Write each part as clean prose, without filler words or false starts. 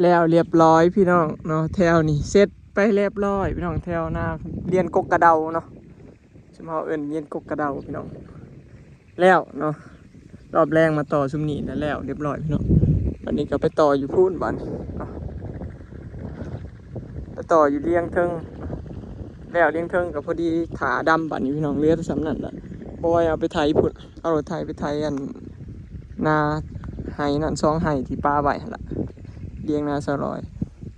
แล้วเรียบร้อยพี่น้องเนาะแถวนี่เสร็จไปเรียบร้อยพี่น้องแถวหน้าเรียนกกกระเดาเนาะสมเฮาเอิ้นเรียนกกกระเดาพี่น้องแล้วเนาะรอบแรงมาต่อซุมนี้แล้วเรียบร้อยพี่น้องวันนี้ก็ไปต่ออยู่พูนบ้านเนาะไปต่ออยู่เลี้ยงเทิงแล้วเลี้ยงเทิงกับพอดีถาดำบ้านนี้พี่น้องเลือดสำนั่นแหละบอยเอาไปไถพุ่นเอารถไถไปไถอันนาไห้นั่นซองไห้ที่ป้าไว้หั่นล่ะเลี้ยงนาสลอย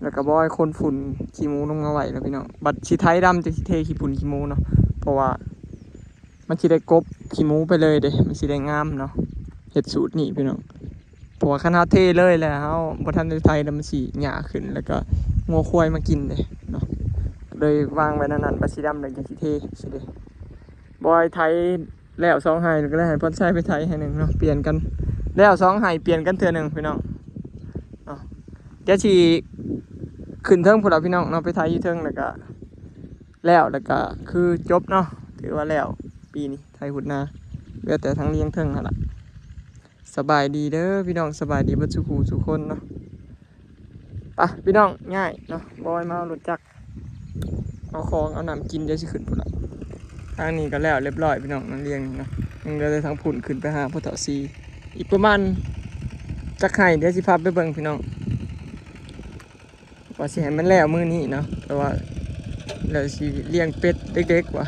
แล้วก็บอยคนฝุ่นขี้มูลงมาไว้แล้วพี่น้องบัดสิไถดำจะสิเทขี้ฝุ่นขี้มูเนาะเพราะว่ามันสิได้กบขี้มูไปเลยเด้มันสิได้งามเนาะเฮ็ดสูตรนี่พี่น้องเพราะว่าคันเฮาเทเลยแล้วเฮาบ่ทันได้ไถแล้วมันสิหญ้าขึ้นแล้วก็งัวควายมากินเด้เนาะเลยวางไว้นั่นๆบัดสิดำแล้วจังสิเทสิเด้บอยไถแล้ว2ไห้แล้วก็ได้ให้พ่นใช้ไปไถให้นึงเนาะเปลี่ยนกันแล้ว2ไห้เปลี่ยนกันเทื่อนึงพี่น้องเนาะเดี๋ยวสิขึ้นเทิงพุ่นล่ะพี่น้องเนาะไปไถอยู่เทิงแล้วก็คือจบเนาะถือว่าแล้วปีนี้ไถหุ่นนาเหลือแต่ทั้งเลี้ยงเทิงนั่นล่ะสบายดีเด้อพี่น้องสบายดีเบิดทุกผู้ทุกคนเนาะไปพี่น้องง่ายเนาะบอยมาเอารถจักรเอาของเอาน้ำกินเดี๋ยวสิขึ้นพุ่นล่ะทางนี้ก็แล้วเรียบร้อยพี่น้องนั่นเลี้ยงเนาะยังเหลือแต่ทางพุ่นขึ้นไปหาพ่อเฒ่าซีอีกประมาณจักไห้เดี๋ยวสิพาไปเบิ่งพี่น้องว่าสิให้มันแล้วมื้อนี้เนาะแต่ว่าแล้วสิเลี้ยงเป็ดเด็กๆว่ะ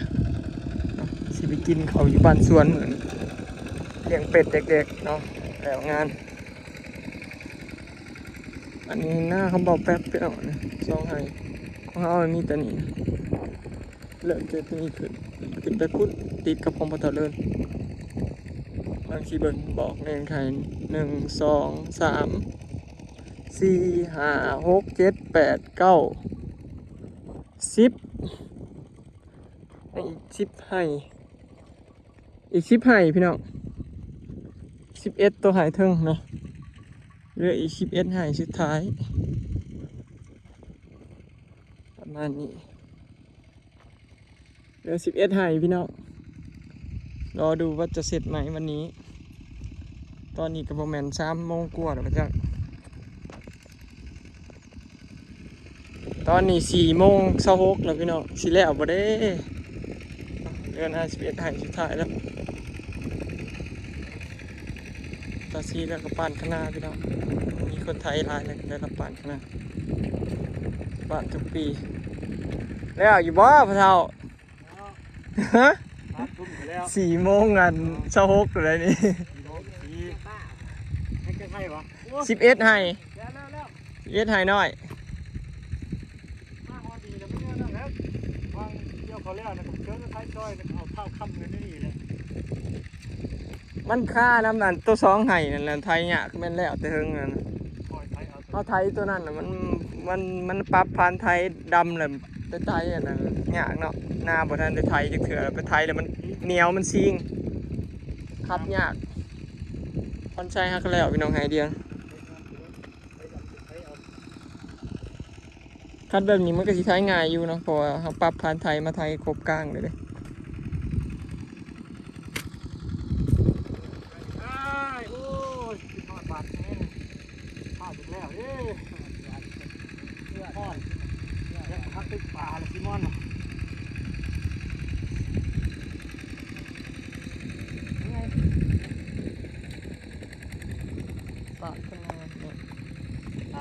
เนาะสิไปกินเขาอยู่บ้านสวนเหมือนเลี้ยงเป็ดเด็กๆเนาะแล้วงานอันนี้หน้าเขาบอกแป๊บไปเอานะซองให้ของเขามีแต่นี้เริ่มจะมีขึ้นไปพุ่นติดกับพงพะเถลินบางทีเบิ่งบอกเองใคร1 2 3 4 5 6 7 8 9 10อีก10ให้อีก10ให้พี่น้อง11ตัวหายเทิงเนาะเหลืออีก11ให้สุดท้ายประมาณนี้เหลือ11ให้พี่น้องรอดูว่าจะเสร็จไหมวันนี้ตอนนี้ก็ประมาณ3 โมงกว่าแล้วจ้ะตอนนี้4 โมง 26แล้วพี่น้องสิแล้วบ่ได้เหลือ51ให้สุดท้ายแล้วตาซีแล้วก็ปั่นข้างหน้าพี่น้องมีคนไทยหลายเลยได้รับปั่นข้างหน้าปั่นทุกปีแล้วอยู่บ่พ่อเฒ่าฮะ4 โมง 26อะไรนี่11ให้11ให้น้อยมันค่าน้ำนั่นตัว2ให้นั่นแหละไทยเนี่ยคือแม่นแล้วแต่เฮิงนั่นเอาไทยตัวนั้นน่ะมันปรับผ่านไทยดำเลยไปไทยอันนั้นยากเนาะหน้าบ่ทันได้ไทยจักเทื่อไปไทยแล้วมันเหนียวมันซิงขับยากคนใช้ฮักแล้วพี่น้องไฮเดียนคัดแบบนี้มันก็สิใช้ง่ายอยู่เนาะเพราะว่าเขาปรับผ่านไทยมาไทยครบกลางเลยเด้ปากขึ้นมาเนี่ย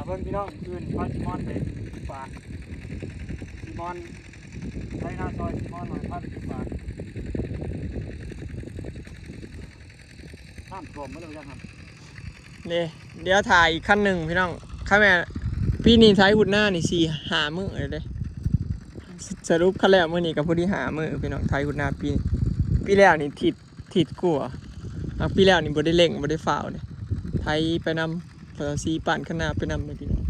เพิ่นพี่น้องคืนพาซิมอนไปฝากซิมอนใช้หน้าซอยซิมอนหน่อยพาไปฝากข้ามกลมมาเลยยังครับเนี่ยเดี๋ยวถ่ายอีกขั้นหนึ่งพี่น้องข้าแม่พี่นี่ใช้หุ่นหน้านี่4-5 มื้อเลยเด้สรุปขั้นแรกมื้อนี้กับผู้ที่5 มื้อพี่น้องไทยหุ่นหน้าปีแรกนี่ทิดกลัวปีแรกนี่บ่ได้เล่งบ่ได้ฝ่าวเนี่ยไทยไปนำพอซีปั่นข้างหน้าไปนำเลยพี่น้อง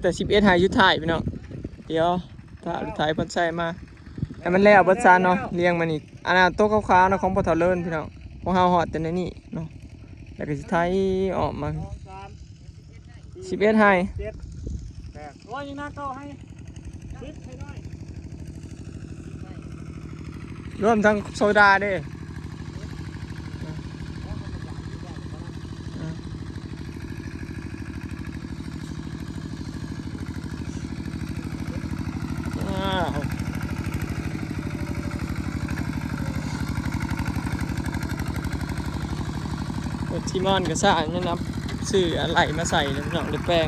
แต่11หายยุดถ่ายพี่น้องเดี๋ยวถ้าถ่ายพันใส่มาให้มันแล้วบัดซานเนาะเลี้ยงมันอีกอันนั้นโต๊ะขาวๆนะของปทเลินพี่น้องของเฮาฮอดแต่ในนี่เนาะแล้วก็สิไทยออกมา11ให้ร้อยยังน่าเก้าให้10ให้น้อยรวมทั้งโซดาเด้ ซีมอนกับซ่าเนี่ยนะซื้ออะไรมาใส่แล้วพี่น้องได้แป้ง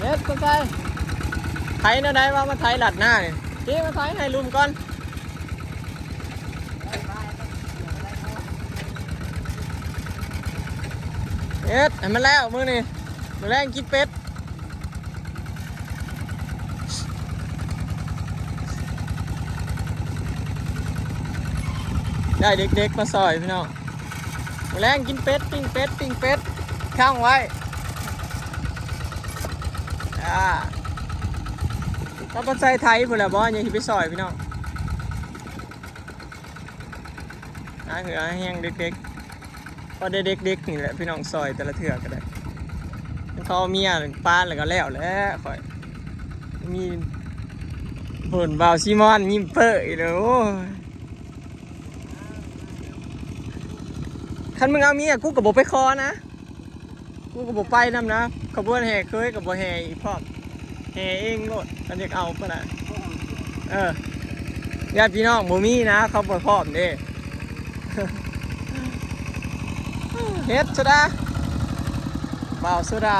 เฮ็ดตัวใจไถนะได้ว่ามาไถหลัดหน้าเนี่ยที่มาไถให้ลุมก่อนเฮ็ดให้มันแล้วมื้อนี่มื้อแรงกินเป็ดได้เด็กๆมาซอยพี่น้องมื้อแรงกินเป็ดปิ้งเป็ดข้างไว้ถ้าปัจจัยไทยพวกเราบ่ยังที่ไปซอยพี่น้องคือแห้งเด็กๆพอได้เด็กๆนี่แหละพี่น้องซอยแต่ละเถื่อก็ได้เขาเมียป้านแล้วก็แล้วข่อยมีผลบ่าวซีมอนยิ้มเปื่อยเลยโอ้คันมึงเอาเมียกูกับบ่ไปคอนะกูกับบ่ไปนำนะขบวนแห่เคยกับบ่แห่อีพร้อมแห่เองโลดอันเด็กเอาปะนะญาติพี่น้องบ่มีนะเขาบ่พร้อมเด้ เฮ็ดสุดาบ่าวสุดา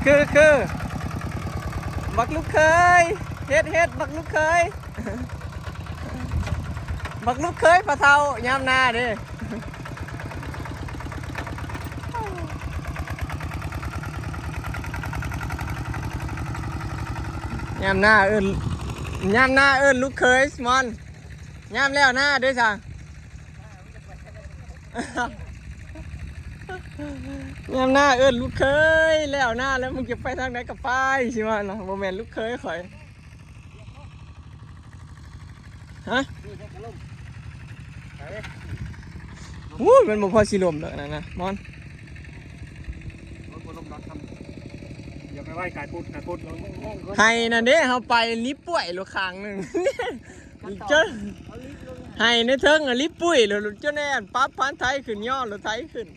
คือบักลูกเคยเฮ็ดบักลูกเคย บักลูกเคยปลาเทายามนาเด้ยามหน้าเอิ้นลูกเคยมอนยามแล้วหน้าด้วยจ้ะยามหน้าเอิ้นลูกเคยแล้วหน้าแล้วมึงจะไปทางไหนกับไปใช่ไหมนะโมเมนต์ลูกเคยข่อยฮะวู้มันบ่พอสิลมเลยนะมอนอย่าไปไหว้กายพุทธให้นั่นเด้เขาไปลิบป่วยลูกคางหนึ่งเจ้าให้ในเทิงลิบป่วยแล้วเจ้าแน่ปั๊บพันไทยขึ้นย่อหรือไทยขึ้น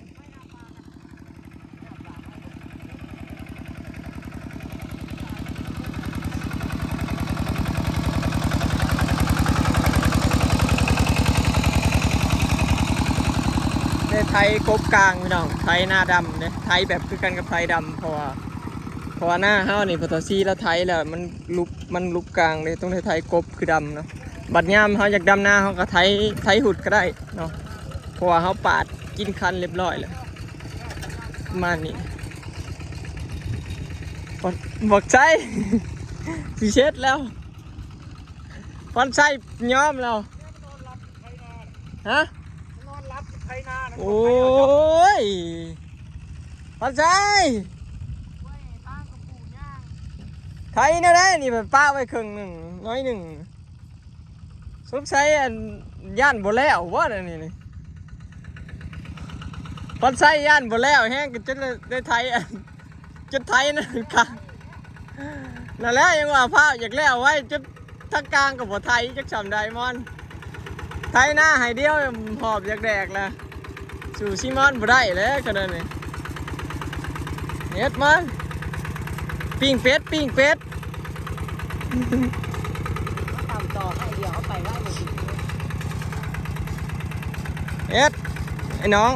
ในไทยกบกลางพี่น้องไทยหน้าดำเนี่ยไทยแบบคือกันกับไทยดำเพราะว่าหน้าเฮานี่พอตอซีแล้วไทยแล้วมันลุกกลางเลยต้องไทยกบคือดำเนาะบัดยามเฮาอยากดำหน้าเฮาก็ไทยหุดก็ได้เนาะเพราะว่าเฮาปาดกินคันเรียบร้อยเลยมานี่บอกใช่ สิเช็ดแล้วฟันใช่ย้อมแล้วฮะโอ้ยฟันใช่ไทยนะได้นี่แบบป้าไว้ครึ่งหนึ่งน้อยหนึ่งซุปใช้ย่านบ่แล้วว่าอันนี้นี่ฟันใช้ย่านบ่แล้วแห้งจนได้ไทยจนไทยนั่นค่ะนั่นแหละยังว่าภาพอยากแล้วไว้จนทั้งกลางกับบ่ไทยจักสามไดมอนไทยหน้าให้เดียวหอบอยากแดกแล้วสู่ซีมอนบ่ได้แล้วก็นั่นนี่เฮ็ดมันปิ้งเป็ดตามต่อให้เดี๋ยวเอาไปไว้หมดเฮ็ดไอ้น้อง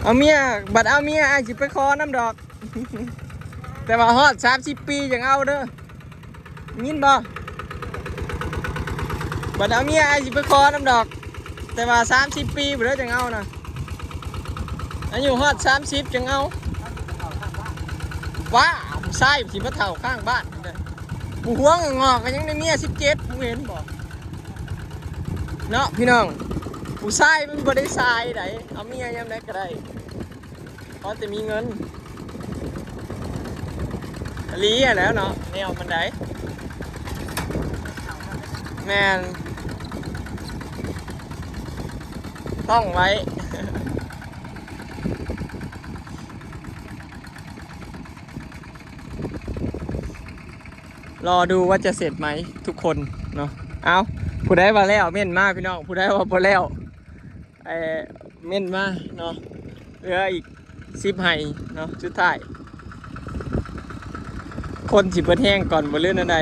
เอาเมียบัดเอาเมียไอ้สิไปคอน้ำดอก แต่ว่าฮอด30 ปียังเอาเด้อยินบ่บัดเอาเมียไอ้สิไปคอน้ำดอกแต่ว่า30 ปีบ่ได้จังเอานะอายุฮอด30จังเอาว้าผู้ชายสิมาเฒ่าข้างบ้านผู้ห่วงงอกก็ยังได้เมีย17มึงเห็นบ่เนาะพี่น้องผู้ชายมันบ่ได้ชายไดเอาเมียยามใดก็ได้พอแต่มีเงินลีอ่ะแล้วเนาะแนวมันได้แม่น ท่องไว้ รอดูว่าจะเสร็จไหมทุกคนเนาะเอาผู้ใดมาแล้วเม่นมาพี่น้องผู้ใดว่าพอแล้วเม่นมาเนาะเหลืออีก10 ไห่เนาะสุดท้ายคนสิเบิดแห้งก่อนบ่เลื่อนอะไร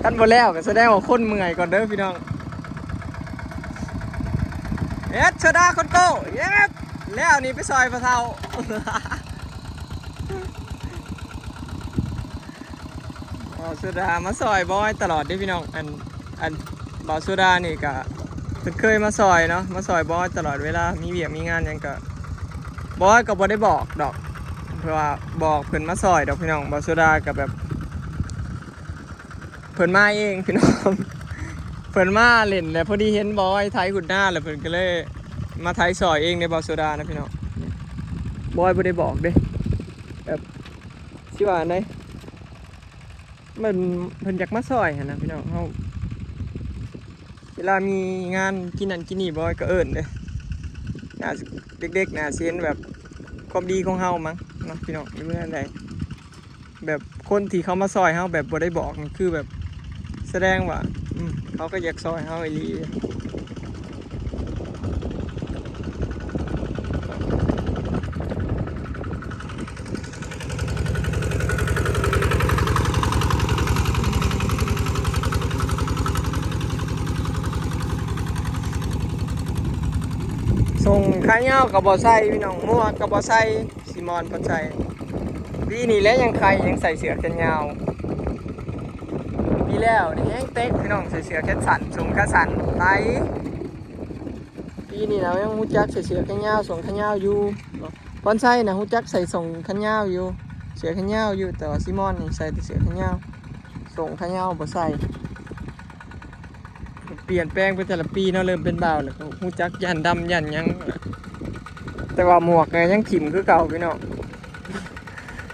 ท่านบ่แล้วก็แสดงว่าคนเมื่อยก่อนเด้อพี่น้องเชดาคนโก้เย็บแล้วนี่ไปซอยพะเทา บ่าวสุดามาซอยบอยตลอดเด้อพี่น้องอันบ่าวสุดานี่ก็เพิ่นเคยมาซอยเนาะมาซอยบอยตลอดเวลามีเวียกมีงานหยังก็บอยก็บ่ได้บอกดอกเพราะว่าบอกเพิ่นมาซอยดอกพี่น้องบ่าวสุดาก็แบบเพิ่นมาเองพี่น้อง เพิ่นมาเล่นแล้วพอดีเห็นบอยไทยหุ่นหน้าแล้วเพิ่นก็เลยมาไทยซอยเองในบ่าวสุดานะพี่น้องบอยบ่ได้บอกเด้แบบสิว่าไดมันเพิ่นอยากมาซอยหั่นนะพี่น้องเฮาเวลามีงานกินนั่นกินนี่บอยก็เอิ้นเด้น่าเด็กๆน่าสิเห็นแบบความดีของเฮามั้งเนาะพี่น้องอยู่เมื่อใดแบบคนที่เขามาซอยเฮาแบบบ่ได้บอกนี่คือแบบแสดงว่าเขาก็อยากซอยเฮาอีหลีส่งขายาวกับบ่ใส่พี่น้องมั่วกับบ่ใส่ซิมอนบ่ใส่ปีนี้แล้วยังใครยังใส่เสื้อแขนยาวปีแล้วนี่แห้งเต๊กพี่น้องใส่เสื้อแขนสั้นส่งขาสั้นไตปีนี้เรายังฮู้จักใส่เสื้อแขนยาวส่งแขนยาวอยู่บอนไซนะฮู้จักใส่ส่งแขนยาวอยู่เสื้อแขนยาวอยู่แต่ว่าซิมอนนี่ใส่แต่เสื้อแขนยาวส่งแขนยาวบ่ใส่เปลี่ยนแปลงไปแต่ละปีเนาะเริ่มเป็นบ่าวแล้วก็ฮู้จักยันดำยันหยังแต่ว่าหมวกยังถิ่มคือเก่าพี่น้อง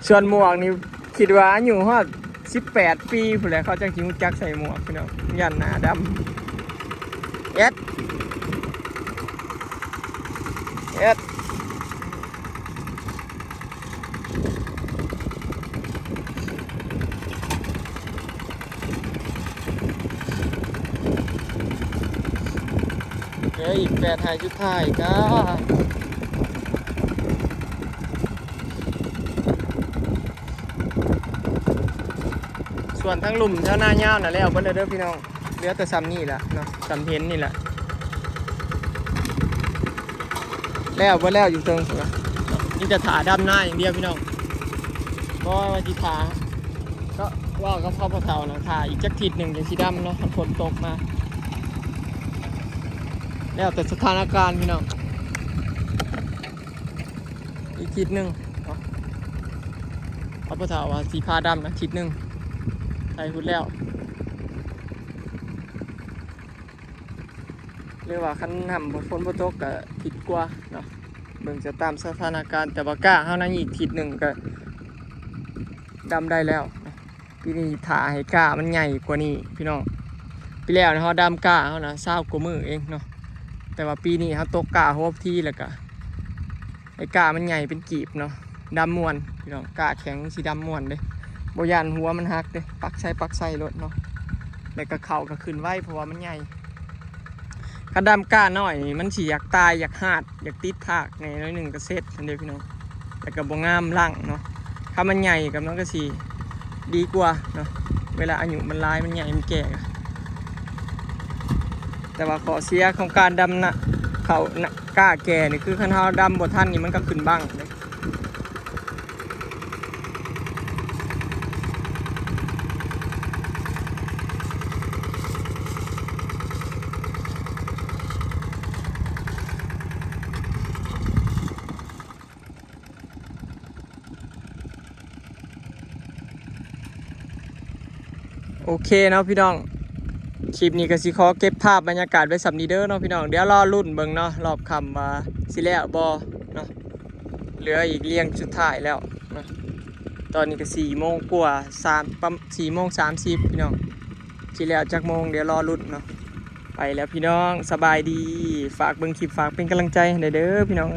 ส่วนหมวกนี่คิดว่าอยู่ฮอด18 ปีพุ่นแหละเขาจังสิฮู้จักใส่หมวกพี่น้องยันหน้าดำเอ็ดเหลืออีก8 ไห่สุดท้ายจ้าส่วนทั้งหลุมเท่าหน้าเงาน่ะแล้วเบิ่เด้อพี่น้องเหลือแต่ซ้ำนี่แหละเนาะซ้ำเห็นนี่แหละแล้วเบิ่แล้วอยู่เทิงพุ่นล่ะนี่จะถาดำหน้าอย่างเดียวพี่น้องบ่ว่าสิถาก็ว่ากับพ่อเฒ่านะถาอีกจักทิศหนึ่งจังสิดำเนาะฝนตกมาแล้วแต่สถานการณ์พี่น้องอีกทิศหนึ่งพ่อเฒ่าว่าสีพาดำนะทิศหนึ่งใส่หุ่นแล้วเรียกว่าคันทำฝนบ่ตกก็ทิศกว่าเนาะเบิ่งจะตามสถานการณ์แต่ว่ากล้าเฮานั้นอีกทิศหนึ่งก็ดำได้แล้วปีนี้ถ่าให้กล้ามันใหญ่กว่านี้พี่น้องปีแล้วเฮาดำกล้าเฮานะ20 กว่ามื้อเองเนาะแต่ว่าปีนี้เฮาตกกล้าฮอบที่แล้วก็ไอ้กล้ามันใหญ่เป็นกีบเนาะดำม่วนพี่น้องกล้าแข็งสิดำม่วนเด้บ่ย่านหัวมันหักเด้ปักใส่รถเนาะแล้วก็เข่าก็ขึ้นไว้เพราะว่ามันใหญ่คันดำกล้าน้อยมันสิอยากตายอยากหาดอยากติดทากในน้อยหนึ่งก็เสร็จนั่นเด้พี่น้องแล้วก็บ่งามล่างเนาะถ้ามันใหญ่กับมันก็สิดีกว่าเนาะเวลาอายุมันลายมันใหญ่มันแก่แต่ว่าข้อเสียของการดำนะเขากล้าแก่นี่คือคันเฮาดำบ่ทันนี่มันก็ขึ้นบ้างเลยโอเคเนาะพี่น้องคลิปนี้ก็สิขอเก็บภาพบรรยากาศไว้สำนีเด้อเนาะพี่น้องเดี๋ยวรอรุ่นเบิ่งเนาะรอบค่ำว่าสิแล้วบ่เนาะเหลืออีกเลี้ยงสุดท้ายแล้วเนาะตอนนี้ก็4 โมงกว่า4 โมง 30พี่น้องสิแล้วจักโมงเดี๋ยวรอรุ่นเนาะไป ไปแล้วพี่น้องสบายดีฝากเบิ่งคลิปฝากเป็นกำลังใจให้เด้อพี่น้อง